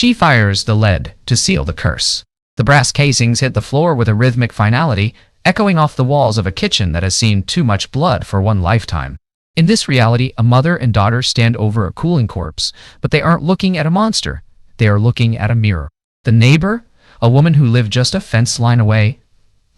She fires the lead to seal the curse. The brass casings hit the floor with a rhythmic finality, echoing off the walls of a kitchen that has seen too much blood for one lifetime. In this reality, a mother and daughter stand over a cooling corpse, but they aren't looking at a monster. They are looking at a mirror. The neighbor, a woman who lived just a fence line away,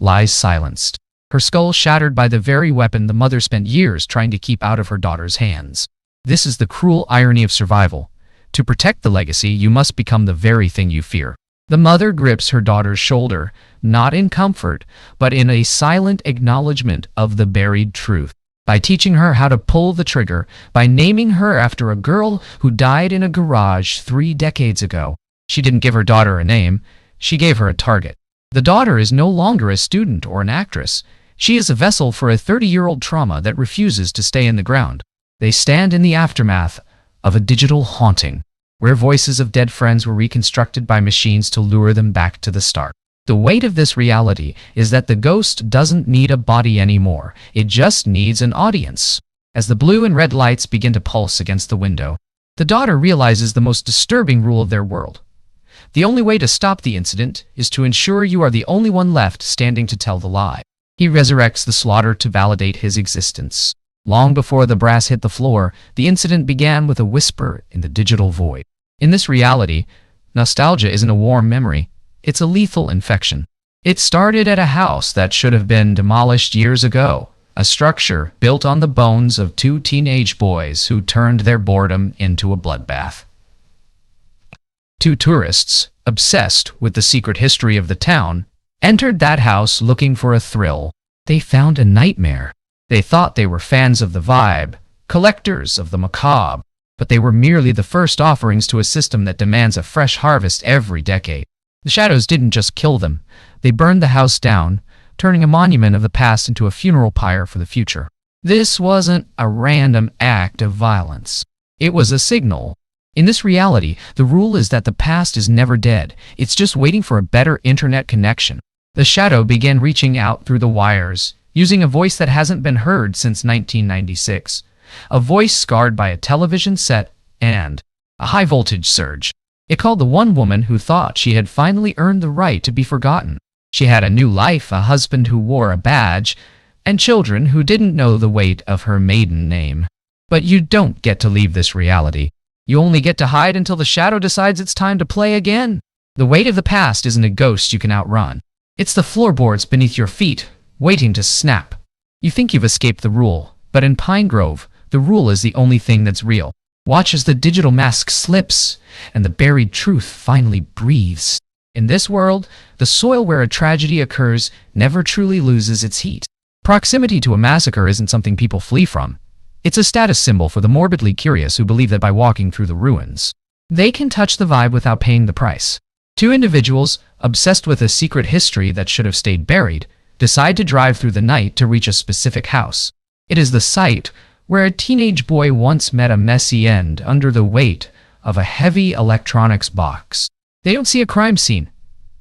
lies silenced, her skull shattered by the very weapon the mother spent years trying to keep out of her daughter's hands. This is the cruel irony of survival. To protect the legacy, you must become the very thing you fear. The mother grips her daughter's shoulder, not in comfort, but in a silent acknowledgement of the buried truth. By teaching her how to pull the trigger, by naming her after a girl who died in a garage 3 decades ago. She didn't give her daughter a name, she gave her a target. The daughter is no longer a student or an actress. She is a vessel for a 30-year-old trauma that refuses to stay in the ground. They stand in the aftermath of a digital haunting, where voices of dead friends were reconstructed by machines to lure them back to the start. The weight of this reality is that the ghost doesn't need a body anymore. It just needs an audience. As the blue and red lights begin to pulse against the window, the daughter realizes the most disturbing rule of their world. The only way to stop the incident is to ensure you are the only one left standing to tell the lie. He resurrects the slaughter to validate his existence. Long before the brass hit the floor, the incident began with a whisper in the digital void. In this reality, nostalgia isn't a warm memory. It's a lethal infection. It started at a house that should have been demolished years ago, a structure built on the bones of 2 teenage boys who turned their boredom into a bloodbath. 2 tourists, obsessed with the secret history of the town, entered that house looking for a thrill. They found a nightmare. They thought they were fans of the vibe, collectors of the macabre, but they were merely the first offerings to a system that demands a fresh harvest every decade. The shadows didn't just kill them, they burned the house down, turning a monument of the past into a funeral pyre for the future. This wasn't a random act of violence. It was a signal. In this reality, the rule is that the past is never dead. It's just waiting for a better internet connection. The shadow began reaching out through the wires, using a voice that hasn't been heard since 1996. A voice scarred by a television set and a high-voltage surge. It called the one woman who thought she had finally earned the right to be forgotten. She had a new life, a husband who wore a badge, and children who didn't know the weight of her maiden name. But you don't get to leave this reality. You only get to hide until the shadow decides it's time to play again. The weight of the past isn't a ghost you can outrun. It's the floorboards beneath your feet, waiting to snap. You think you've escaped the rule, but in Pine Grove, the rule is the only thing that's real. Watch as the digital mask slips, and the buried truth finally breathes. In this world, the soil where a tragedy occurs never truly loses its heat. Proximity to a massacre isn't something people flee from. It's a status symbol for the morbidly curious who believe that by walking through the ruins, they can touch the vibe without paying the price. 2 individuals, obsessed with a secret history that should have stayed buried, decide to drive through the night to reach a specific house. It is the site where a teenage boy once met a messy end under the weight of a heavy electronics box. They don't see a crime scene.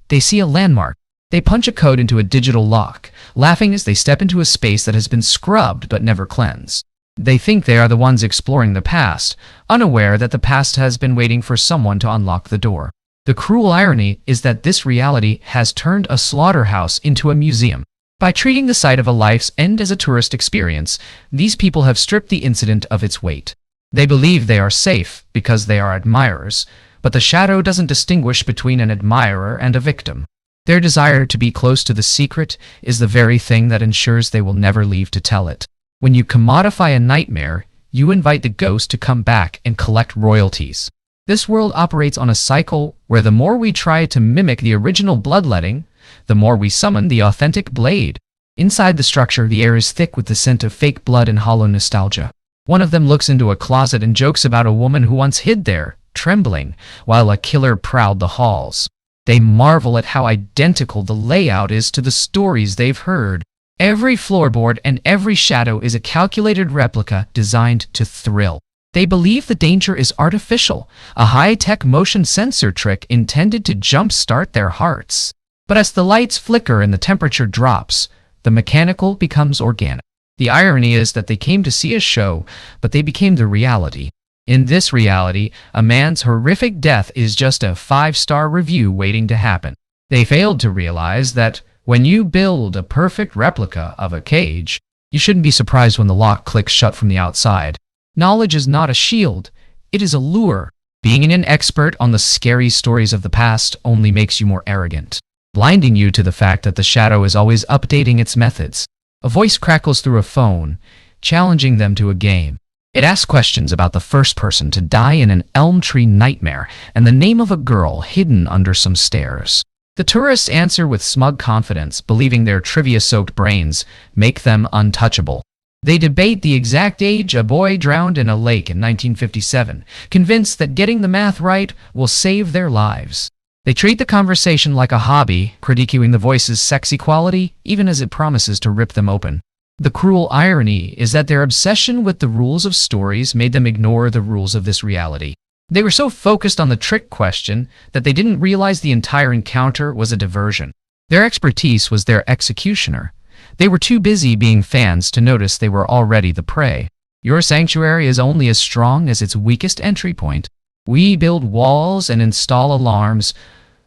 They see a landmark. They punch a code into a digital lock, laughing as they step into a space that has been scrubbed but never cleansed. They think they are the ones exploring the past, unaware that the past has been waiting for someone to unlock the door. The cruel irony is that this reality has turned a slaughterhouse into a museum. By treating the site of a life's end as a tourist experience, these people have stripped the incident of its weight. They believe they are safe because they are admirers, but the shadow doesn't distinguish between an admirer and a victim. Their desire to be close to the secret is the very thing that ensures they will never leave to tell it. When you commodify a nightmare, you invite the ghost to come back and collect royalties. This world operates on a cycle where the more we try to mimic the original bloodletting, the more we summon the authentic blade. Inside the structure, the air is thick with the scent of fake blood and hollow nostalgia. One of them looks into a closet and jokes about a woman who once hid there, trembling, while a killer prowled the halls. They marvel at how identical the layout is to the stories they've heard. Every floorboard and every shadow is a calculated replica designed to thrill. They believe the danger is artificial, a high-tech motion sensor trick intended to jumpstart their hearts. But as the lights flicker and the temperature drops, the mechanical becomes organic. The irony is that they came to see a show, but they became the reality. In this reality, a man's horrific death is just a 5-star review waiting to happen. They failed to realize that when you build a perfect replica of a cage, you shouldn't be surprised when the lock clicks shut from the outside. Knowledge is not a shield, it is a lure. Being an expert on the scary stories of the past only makes you more arrogant, blinding you to the fact that the shadow is always updating its methods. A voice crackles through a phone, challenging them to a game. It asks questions about the first person to die in an elm tree nightmare and the name of a girl hidden under some stairs. The tourists answer with smug confidence, believing their trivia-soaked brains make them untouchable. They debate the exact age a boy drowned in a lake in 1957, convinced that getting the math right will save their lives. They treat the conversation like a hobby, critiquing the voice's sexy quality, even as it promises to rip them open. The cruel irony is that their obsession with the rules of stories made them ignore the rules of this reality. They were so focused on the trick question that they didn't realize the entire encounter was a diversion. Their expertise was their executioner. They were too busy being fans to notice they were already the prey. Your sanctuary is only as strong as its weakest entry point. We build walls and install alarms,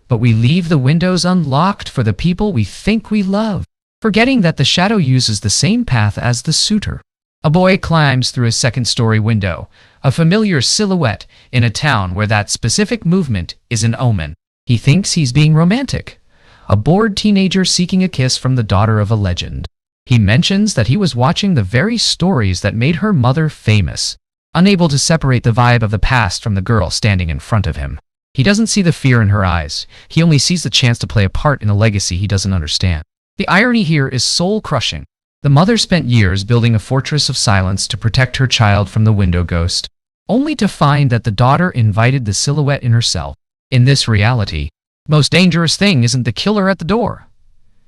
but we leave the windows unlocked for the people we think we love, forgetting that the shadow uses the same path as the suitor. A boy climbs through a second-story window, a familiar silhouette in a town where that specific movement is an omen. He thinks he's being romantic, a bored teenager seeking a kiss from the daughter of a legend. He mentions that he was watching the very stories that made her mother famous, unable to separate the vibe of the past from the girl standing in front of him. He doesn't see the fear in her eyes. He only sees the chance to play a part in a legacy he doesn't understand. The irony here is soul-crushing. The mother spent years building a fortress of silence to protect her child from the window ghost, only to find that the daughter invited the silhouette in herself. In this reality, the most dangerous thing isn't the killer at the door.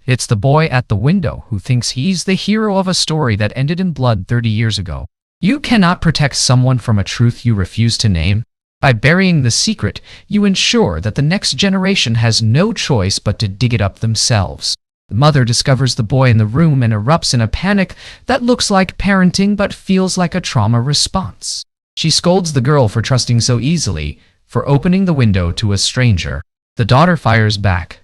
It's the boy at the window who thinks he's the hero of a story that ended in blood 30 years ago. You cannot protect someone from a truth you refuse to name. By burying the secret, you ensure that the next generation has no choice but to dig it up themselves. The mother discovers the boy in the room and erupts in a panic that looks like parenting but feels like a trauma response. She scolds the girl for trusting so easily, for opening the window to a stranger. The daughter fires back,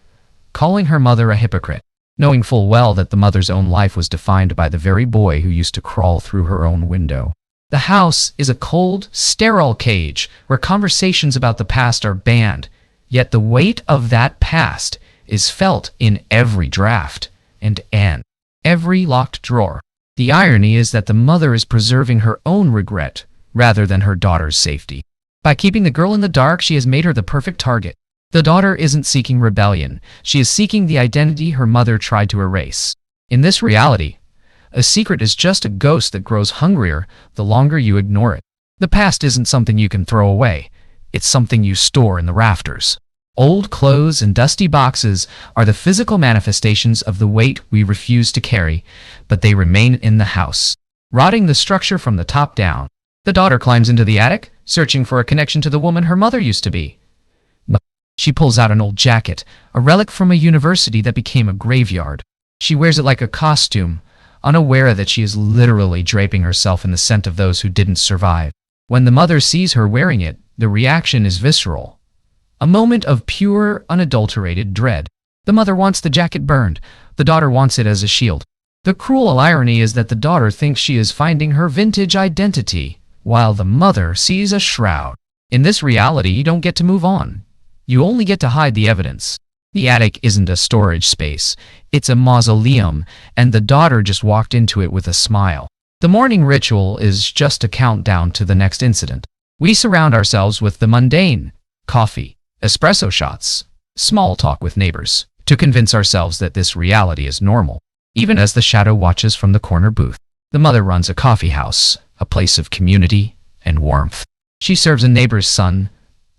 calling her mother a hypocrite, knowing full well that the mother's own life was defined by the very boy who used to crawl through her own window. The house is a cold, sterile cage where conversations about the past are banned, yet the weight of that past is felt in every draft and every locked drawer. The irony is that the mother is preserving her own regret rather than her daughter's safety. By keeping the girl in the dark, she has made her the perfect target. The daughter isn't seeking rebellion. She is seeking the identity her mother tried to erase. In this reality, a secret is just a ghost that grows hungrier the longer you ignore it. The past isn't something you can throw away. It's something you store in the rafters. Old clothes and dusty boxes are the physical manifestations of the weight we refuse to carry, but they remain in the house, rotting the structure from the top down. The daughter climbs into the attic, searching for a connection to the woman her mother used to be. She pulls out an old jacket, a relic from a university that became a graveyard. She wears it like a costume, unaware that she is literally draping herself in the scent of those who didn't survive. When the mother sees her wearing it, the reaction is visceral. A moment of pure, unadulterated dread. The mother wants the jacket burned. The daughter wants it as a shield. The cruel irony is that the daughter thinks she is finding her vintage identity, while the mother sees a shroud. In this reality, you don't get to move on. You only get to hide the evidence. The attic isn't a storage space. It's a mausoleum, and the daughter just walked into it with a smile. The morning ritual is just a countdown to the next incident. We surround ourselves with the mundane: coffee, espresso shots, small talk with neighbors, to convince ourselves that this reality is normal. Even as the shadow watches from the corner booth, the mother runs a coffee house, a place of community and warmth. She serves a neighbor's son,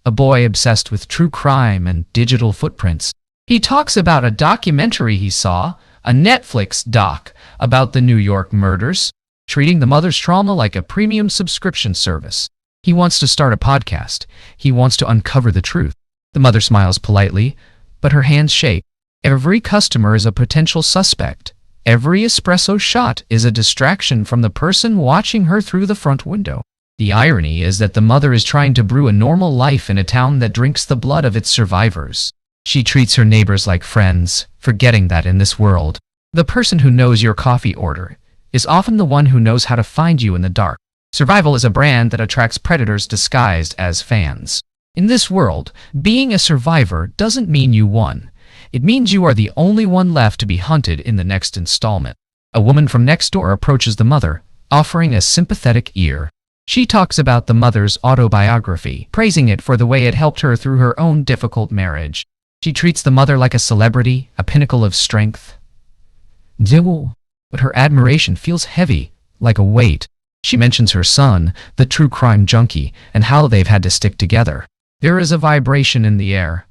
a boy obsessed with true crime and digital footprints. He talks about a documentary he saw, a Netflix doc about the New York murders, treating the mother's trauma like a premium subscription service. He wants to start a podcast. He wants to uncover the truth. The mother smiles politely, but her hands shake. Every customer is a potential suspect. Every espresso shot is a distraction from the person watching her through the front window. The irony is that the mother is trying to brew a normal life in a town that drinks the blood of its survivors. She treats her neighbors like friends, forgetting that in this world, the person who knows your coffee order is often the one who knows how to find you in the dark. Survival is a brand that attracts predators disguised as fans. In this world, being a survivor doesn't mean you won. It means you are the only one left to be hunted in the next installment. A woman from next door approaches the mother, offering a sympathetic ear. She talks about the mother's autobiography, praising it for the way it helped her through her own difficult marriage. She treats the mother like a celebrity, a pinnacle of strength. But her admiration feels heavy, like a weight. She mentions her son, the true crime junkie, and how they've had to stick together. There is a vibration in the air,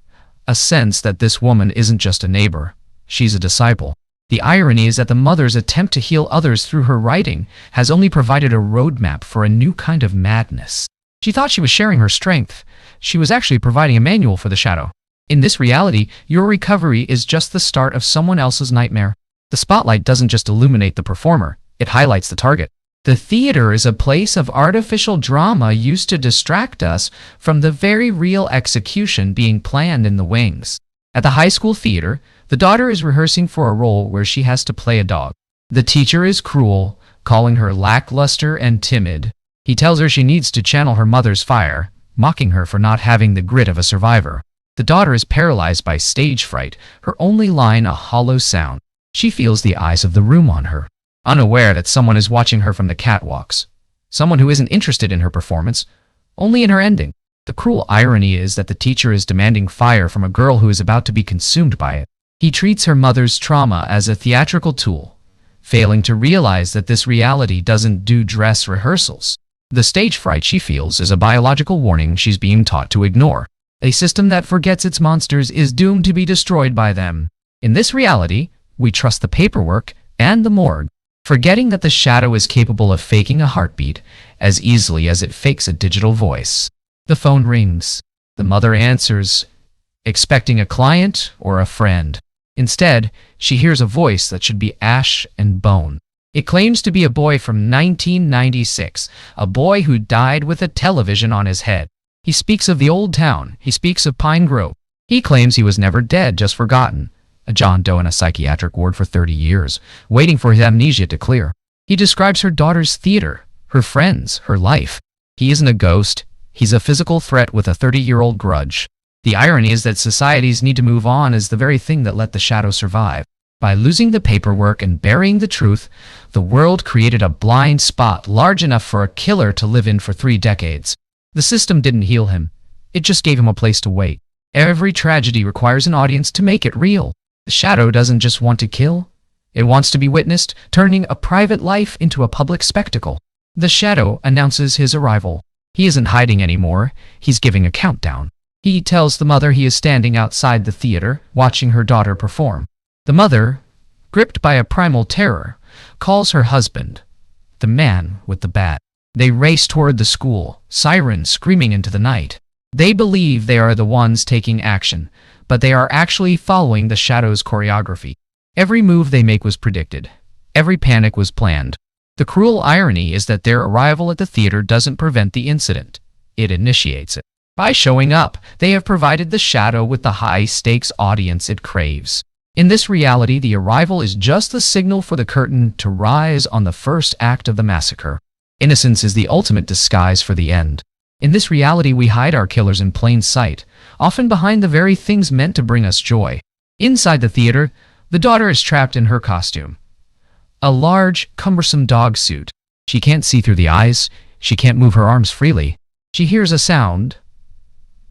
a sense that this woman isn't just a neighbor, she's a disciple. The irony is that the mother's attempt to heal others through her writing has only provided a roadmap for a new kind of madness. She thought she was sharing her strength. She was actually providing a manual for the shadow. In this reality, your recovery is just the start of someone else's nightmare. The spotlight doesn't just illuminate the performer, it highlights the target. The theater is a place of artificial drama used to distract us from the very real execution being planned in the wings. At the high school theater, the daughter is rehearsing for a role where she has to play a dog. The teacher is cruel, calling her lackluster and timid. He tells her she needs to channel her mother's fire, mocking her for not having the grit of a survivor. The daughter is paralyzed by stage fright, her only line a hollow sound. She feels the eyes of the room on her, unaware that someone is watching her from the catwalks. Someone who isn't interested in her performance, only in her ending. The cruel irony is that the teacher is demanding fire from a girl who is about to be consumed by it. He treats her mother's trauma as a theatrical tool, failing to realize that this reality doesn't do dress rehearsals. The stage fright she feels is a biological warning she's being taught to ignore. A system that forgets its monsters is doomed to be destroyed by them. In this reality, we trust the paperwork and the morgue, forgetting that the shadow is capable of faking a heartbeat as easily as it fakes a digital voice. The phone rings. The mother answers, expecting a client or a friend. Instead, she hears a voice that should be ash and bone. It claims to be a boy from 1996, a boy who died with a television on his head. He speaks of the old town. He speaks of Pine Grove. He claims he was never dead, just forgotten. A John Doe in a psychiatric ward for 30 years, waiting for his amnesia to clear. He describes her daughter's theater, her friends, her life. He isn't a ghost. He's a physical threat with a 30-year-old grudge. The irony is that society's need to move on is the very thing that let the shadow survive. By losing the paperwork and burying the truth, the world created a blind spot large enough for a killer to live in for 3 decades. The system didn't heal him. It just gave him a place to wait. Every tragedy requires an audience to make it real. The shadow doesn't just want to kill. It wants to be witnessed, turning a private life into a public spectacle. The shadow announces his arrival. He isn't hiding anymore. He's giving a countdown. He tells the mother he is standing outside the theater, watching her daughter perform. The mother, gripped by a primal terror, calls her husband, the man with the bat. They race toward the school, sirens screaming into the night. They believe they are the ones taking action, but they are actually following the shadow's choreography. Every move they make was predicted. Every panic was planned. The cruel irony is that their arrival at the theater doesn't prevent the incident. It initiates it. By showing up, they have provided the shadow with the high-stakes audience it craves. In this reality, the arrival is just the signal for the curtain to rise on the first act of the massacre. Innocence is the ultimate disguise for the end. In this reality, we hide our killers in plain sight, often behind the very things meant to bring us joy. Inside the theater, the daughter is trapped in her costume. A large, cumbersome dog suit. She can't see through the eyes. She can't move her arms freely. She hears a sound,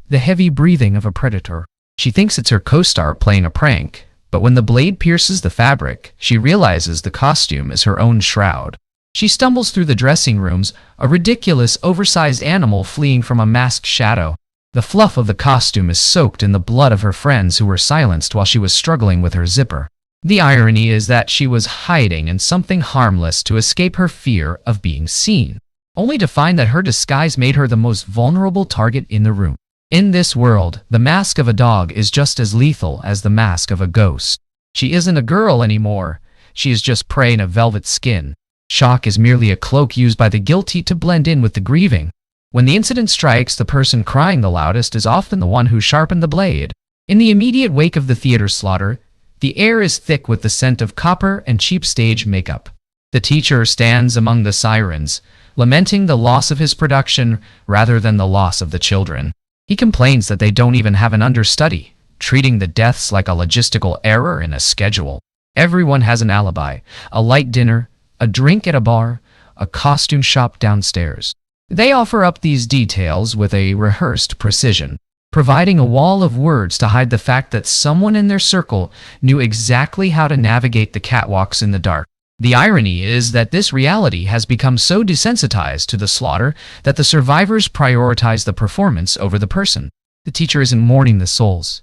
the heavy breathing of a predator. She thinks it's her co-star playing a prank, but when the blade pierces the fabric, she realizes the costume is her own shroud. She stumbles through the dressing rooms, a ridiculous, oversized animal fleeing from a masked shadow. The fluff of the costume is soaked in the blood of her friends who were silenced while she was struggling with her zipper. The irony is that she was hiding in something harmless to escape her fear of being seen, only to find that her disguise made her the most vulnerable target in the room. In this world, the mask of a dog is just as lethal as the mask of a ghost. She isn't a girl anymore. She is just prey in a velvet skin. Shock is merely a cloak used by the guilty to blend in with the grieving. When the incident strikes, the person crying the loudest is often the one who sharpened the blade. In the immediate wake of the theater slaughter, the air is thick with the scent of copper and cheap stage makeup. The teacher stands among the sirens, lamenting the loss of his production rather than the loss of the children. He complains that they don't even have an understudy, treating the deaths like a logistical error in a schedule. Everyone has an alibi, a light dinner, a drink at a bar, a costume shop downstairs. They offer up these details with a rehearsed precision, providing a wall of words to hide the fact that someone in their circle knew exactly how to navigate the catwalks in the dark. The irony is that this reality has become so desensitized to the slaughter that the survivors prioritize the performance over the person. The teacher isn't mourning the souls.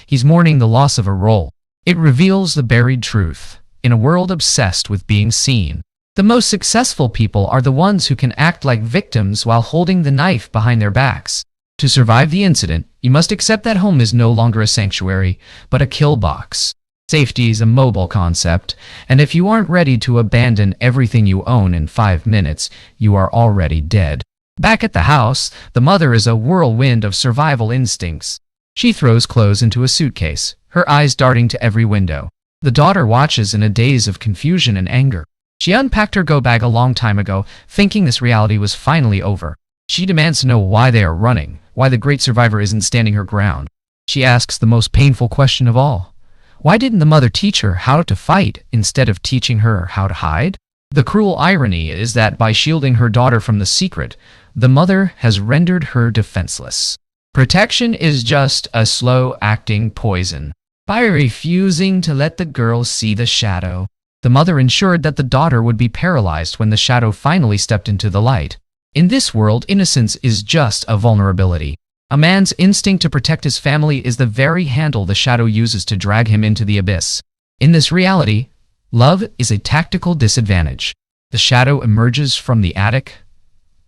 He's mourning the loss of a role. It reveals the buried truth. In a world obsessed with being seen, the most successful people are the ones who can act like victims while holding the knife behind their backs. To survive the incident, you must accept that home is no longer a sanctuary, but a kill box. Safety is a mobile concept, and if you aren't ready to abandon everything you own in 5 minutes, you are already dead. Back at the house, the mother is a whirlwind of survival instincts. She throws clothes into a suitcase, her eyes darting to every window. The daughter watches in a daze of confusion and anger. She unpacked her go-bag a long time ago, thinking this reality was finally over. She demands to know why they are running, why the great survivor isn't standing her ground. She asks the most painful question of all. Why didn't the mother teach her how to fight instead of teaching her how to hide? The cruel irony is that by shielding her daughter from the secret, the mother has rendered her defenseless. Protection is just a slow-acting poison. By refusing to let the girl see the shadow, the mother ensured that the daughter would be paralyzed when the shadow finally stepped into the light. In this world, innocence is just a vulnerability. A man's instinct to protect his family is the very handle the shadow uses to drag him into the abyss. In this reality, love is a tactical disadvantage. The shadow emerges from the attic,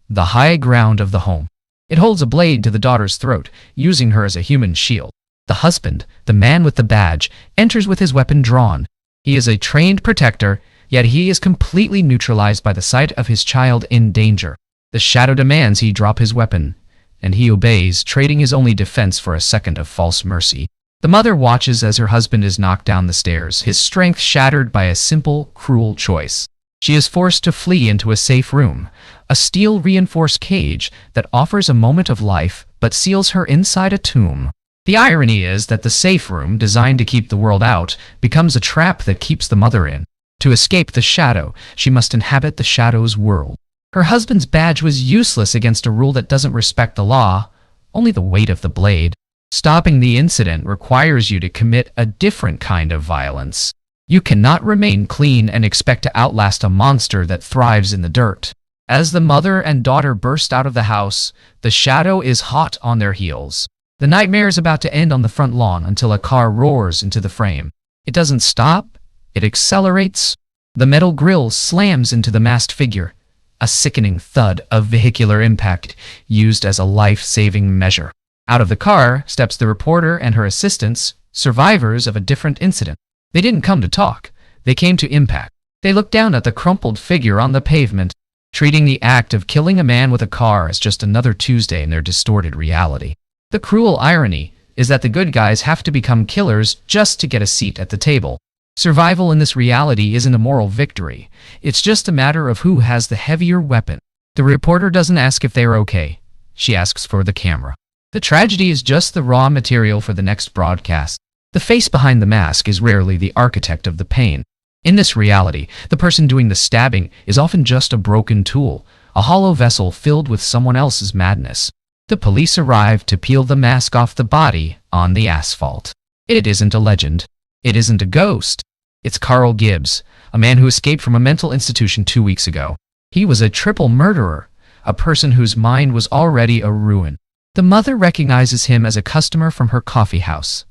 the high ground of the home. It holds a blade to the daughter's throat, using her as a human shield. The husband, the man with the badge, enters with his weapon drawn. He is a trained protector, yet he is completely neutralized by the sight of his child in danger. The shadow demands he drop his weapon, and he obeys, trading his only defense for a second of false mercy. The mother watches as her husband is knocked down the stairs, his strength shattered by a simple, cruel choice. She is forced to flee into a safe room, a steel-reinforced cage that offers a moment of life but seals her inside a tomb. The irony is that the safe room, designed to keep the world out, becomes a trap that keeps the mother in. To escape the shadow, she must inhabit the shadow's world. Her husband's badge was useless against a rule that doesn't respect the law, only the weight of the blade. Stopping the incident requires you to commit a different kind of violence. You cannot remain clean and expect to outlast a monster that thrives in the dirt. As the mother and daughter burst out of the house, the shadow is hot on their heels. The nightmare is about to end on the front lawn until a car roars into the frame. It doesn't stop, it accelerates. The metal grille slams into the masked figure, a sickening thud of vehicular impact used as a life-saving measure. Out of the car steps the reporter and her assistants, survivors of a different incident. They didn't come to talk, they came to impact. They looked down at the crumpled figure on the pavement, treating the act of killing a man with a car as just another Tuesday in their distorted reality. The cruel irony is that the good guys have to become killers just to get a seat at the table. Survival in this reality isn't a moral victory. It's just a matter of who has the heavier weapon. The reporter doesn't ask if they're okay. She asks for the camera. The tragedy is just the raw material for the next broadcast. The face behind the mask is rarely the architect of the pain. In this reality, the person doing the stabbing is often just a broken tool, a hollow vessel filled with someone else's madness. The police arrive to peel the mask off the body on the asphalt. It isn't a legend. It isn't a ghost. It's Carl Gibbs, a man who escaped from a mental institution 2 weeks ago. He was a triple murderer, a person whose mind was already a ruin. The mother recognizes him as a customer from her coffee house,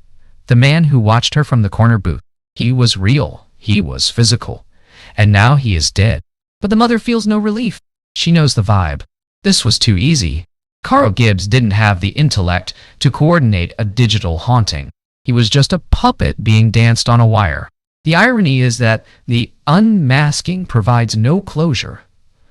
the man who watched her from the corner booth. He was real. He was physical. And now he is dead. But the mother feels no relief. She knows the vibe. This was too easy. Carl Gibbs didn't have the intellect to coordinate a digital haunting. He was just a puppet being danced on a wire. The irony is that the Unmasking provides no closure,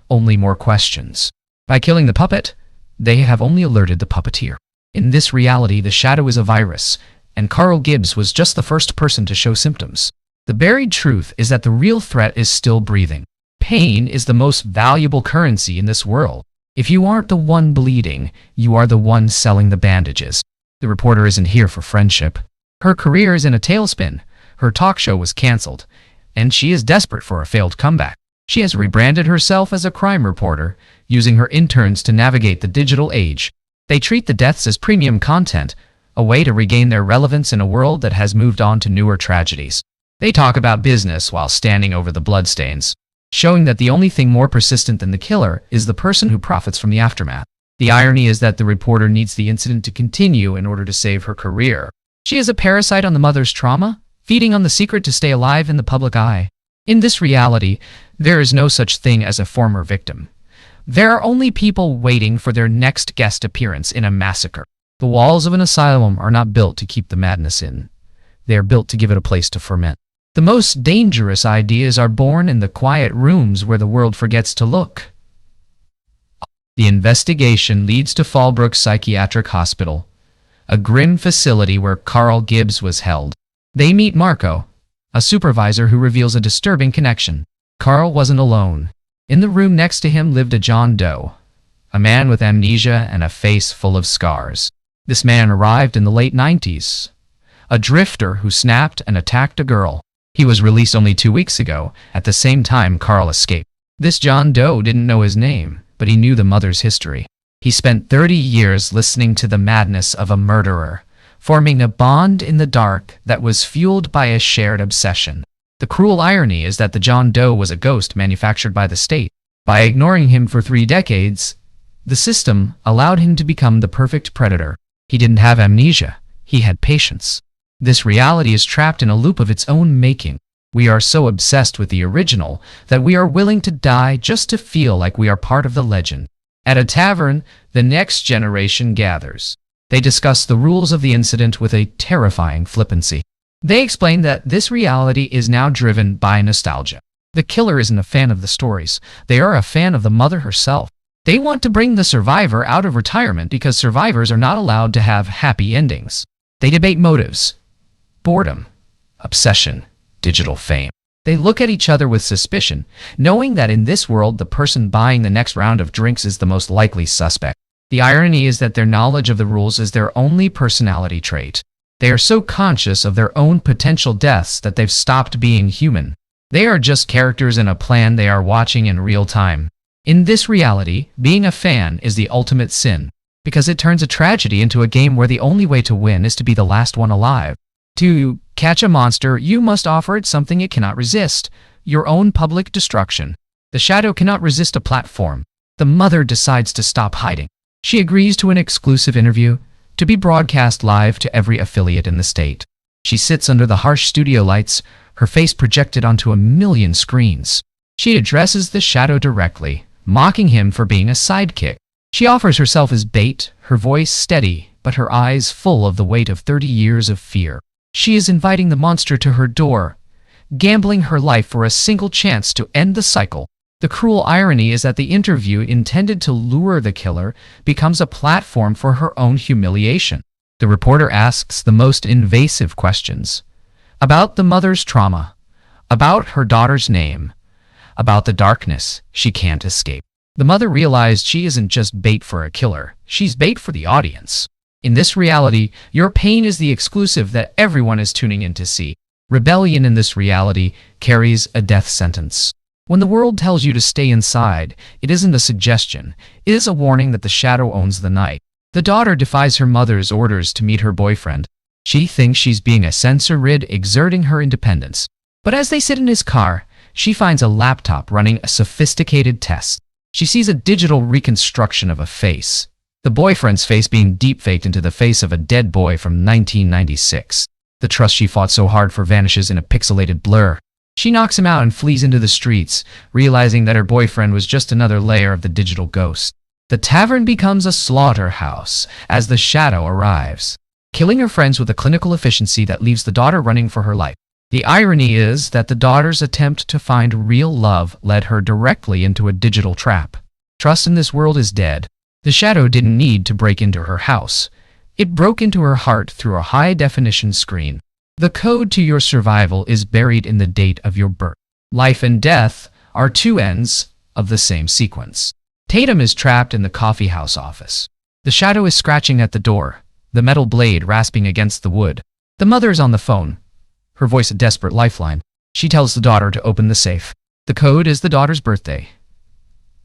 only more questions. By killing the puppet, they have only alerted the puppeteer. In this reality, the shadow is a virus, and Carl Gibbs was just the first person to show symptoms. The buried truth is that the real threat is still breathing. Pain is the most valuable currency in this world. If you aren't the one bleeding, you are the one selling the bandages. The reporter isn't here for friendship. Her career is in a tailspin. Her talk show was canceled, and she is desperate for a failed comeback. She has rebranded herself as a crime reporter, using her interns to navigate the digital age. They treat the deaths as premium content, a way to regain their relevance in a world that has moved on to newer tragedies. They talk about business while standing over the bloodstains, showing that the only thing more persistent than the killer is the person who profits from the aftermath. The irony is that the reporter needs the incident to continue in order to save her career. She is a parasite on the mother's trauma, feeding on the secret to stay alive in the public eye. In this reality, there is no such thing as a former victim. There are only people waiting for their next guest appearance in a massacre. The walls of an asylum are not built to keep the madness in. They are built to give it a place to ferment. The most dangerous ideas are born in the quiet rooms where the world forgets to look. The investigation leads to Fallbrook Psychiatric Hospital, a grim facility where Carl Gibbs was held. They meet Marco, a supervisor who reveals a disturbing connection. Carl wasn't alone. In the room next to him lived a John Doe, a man with amnesia and a face full of scars. This man arrived in the late 90s, a drifter who snapped and attacked a girl. He was released only 2 weeks ago, at the same time Carl escaped. This John Doe didn't know his name, but he knew the mother's history. He spent 30 years listening to the madness of a murderer, forming a bond in the dark that was fueled by a shared obsession. The cruel irony is that the John Doe was a ghost manufactured by the state. By ignoring him for 3 decades, the system allowed him to become the perfect predator. He didn't have amnesia. He had patience. This reality is trapped in a loop of its own making. We are so obsessed with the original that we are willing to die just to feel like we are part of the legend. At a tavern, the next generation gathers. They discuss the rules of the incident with a terrifying flippancy. They explain that this reality is now driven by nostalgia. The killer isn't a fan of the stories. They are a fan of the mother herself. They want to bring the survivor out of retirement because survivors are not allowed to have happy endings. They debate motives, boredom, obsession, digital fame. They look at each other with suspicion, knowing that in this world the person buying the next round of drinks is the most likely suspect. The irony is that their knowledge of the rules is their only personality trait. They are so conscious of their own potential deaths that they've stopped being human. They are just characters in a plan they are watching in real time. In this reality, being a fan is the ultimate sin, because it turns a tragedy into a game where the only way to win is to be the last one alive. To catch a monster, you must offer it something it cannot resist, your own public destruction. The shadow cannot resist a platform. The mother decides to stop hiding. She agrees to an exclusive interview, to be broadcast live to every affiliate in the state. She sits under the harsh studio lights, her face projected onto a million screens. She addresses the shadow directly, mocking him for being a sidekick. She offers herself as bait, her voice steady, but her eyes full of the weight of 30 years of fear. She is inviting the monster to her door, gambling her life for a single chance to end the cycle. The cruel irony is that the interview intended to lure the killer becomes a platform for her own humiliation. The reporter asks the most invasive questions about the mother's trauma, about her daughter's name, about the darkness she can't escape. The mother realized she isn't just bait for a killer, she's bait for the audience. In this reality, your pain is the exclusive that everyone is tuning in to see. Rebellion in this reality carries a death sentence. When the world tells you to stay inside, it isn't a suggestion. It is a warning that the shadow owns the night. The daughter defies her mother's orders to meet her boyfriend. She thinks she's being a censor-rid, exerting her independence. But as they sit in his car, she finds a laptop running a sophisticated test. She sees a digital reconstruction of a face. The boyfriend's face being deep-faked into the face of a dead boy from 1996. The trust she fought so hard for vanishes in a pixelated blur. She knocks him out and flees into the streets, realizing that her boyfriend was just another layer of the digital ghost. The tavern becomes a slaughterhouse as the shadow arrives, killing her friends with a clinical efficiency that leaves the daughter running for her life. The irony is that the daughter's attempt to find real love led her directly into a digital trap. Trust in this world is dead. The shadow didn't need to break into her house. It broke into her heart through a high-definition screen. The code to your survival is buried in the date of your birth. Life and death are two ends of the same sequence. Tatum is trapped in the coffeehouse office. The shadow is scratching at the door, the metal blade rasping against the wood. The mother is on the phone, her voice a desperate lifeline. She tells the daughter to open the safe. The code is the daughter's birthday,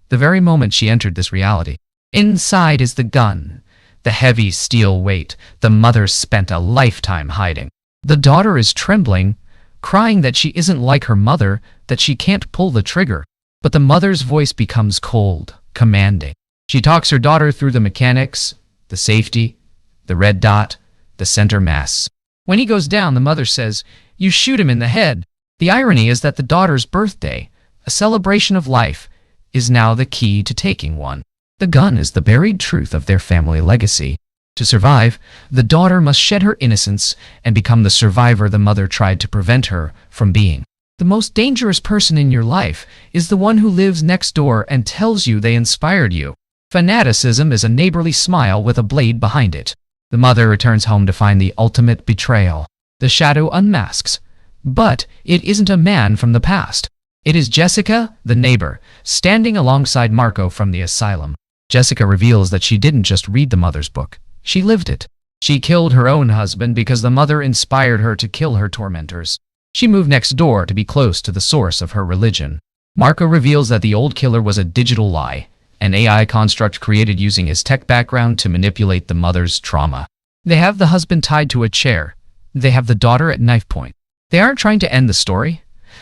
the very moment she entered this reality. Inside is the gun, the heavy steel weight the mother spent a lifetime hiding. The daughter is trembling, crying that she isn't like her mother, that she can't pull the trigger. But the mother's voice becomes cold, commanding. She talks her daughter through the mechanics, the safety, the red dot, the center mass. When he goes down, the mother says, "You shoot him in the head." The irony is that the daughter's birthday, a celebration of life, is now the key to taking one. The gun is the buried truth of their family legacy. To survive, the daughter must shed her innocence and become the survivor the mother tried to prevent her from being. The most dangerous person in your life is the one who lives next door and tells you they inspired you. Fanaticism is a neighborly smile with a blade behind it. The mother returns home to find the ultimate betrayal. The shadow unmasks. But it isn't a man from the past. It is Jessica, the neighbor, standing alongside Marco from the asylum. Jessica reveals that she didn't just read the mother's book. She lived it. She killed her own husband because the mother inspired her to kill her tormentors. She moved next door to be close to the source of her religion. Marco reveals that the old killer was a digital lie, an AI construct created using his tech background to manipulate the mother's trauma. They have the husband tied to a chair. They have the daughter at knife point. They aren't trying to end the story.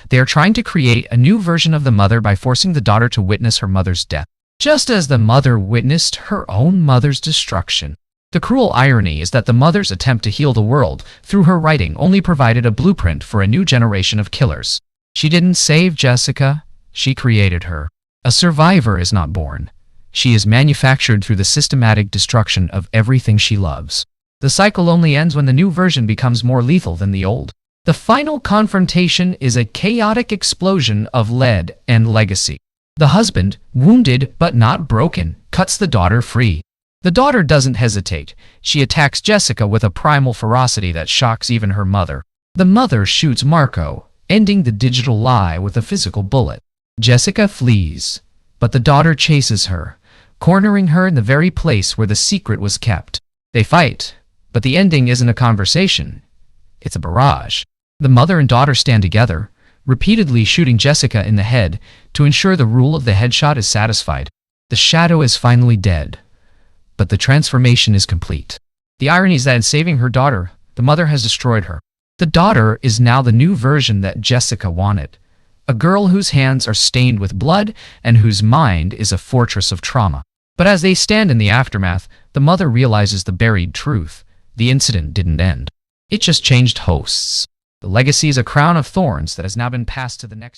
They are trying to create a new version of the mother by forcing the daughter to witness her mother's death, just as the mother witnessed her own mother's destruction. The cruel irony is that the mother's attempt to heal the world through her writing only provided a blueprint for a new generation of killers. She didn't save Jessica, she created her. A survivor is not born. She is manufactured through the systematic destruction of everything she loves. The cycle only ends when the new version becomes more lethal than the old. The final confrontation is a chaotic explosion of lead and legacy. The husband, wounded but not broken, cuts the daughter free. The daughter doesn't hesitate. She attacks Jessica with a primal ferocity that shocks even her mother. The mother shoots Marco, ending the digital lie with a physical bullet. Jessica flees, but the daughter chases her, cornering her in the very place where the secret was kept. They fight, but the ending isn't a conversation. It's a barrage. The mother and daughter stand together, repeatedly shooting Jessica in the head to ensure the rule of the headshot is satisfied. The shadow is finally dead, but the transformation is complete. The irony is that in saving her daughter, the mother has destroyed her. The daughter is now the new version that Jessica wanted, a girl whose hands are stained with blood and whose mind is a fortress of trauma. But as they stand in the aftermath, the mother realizes the buried truth. The incident didn't end. It just changed hosts. The legacy is a crown of thorns that has now been passed to the next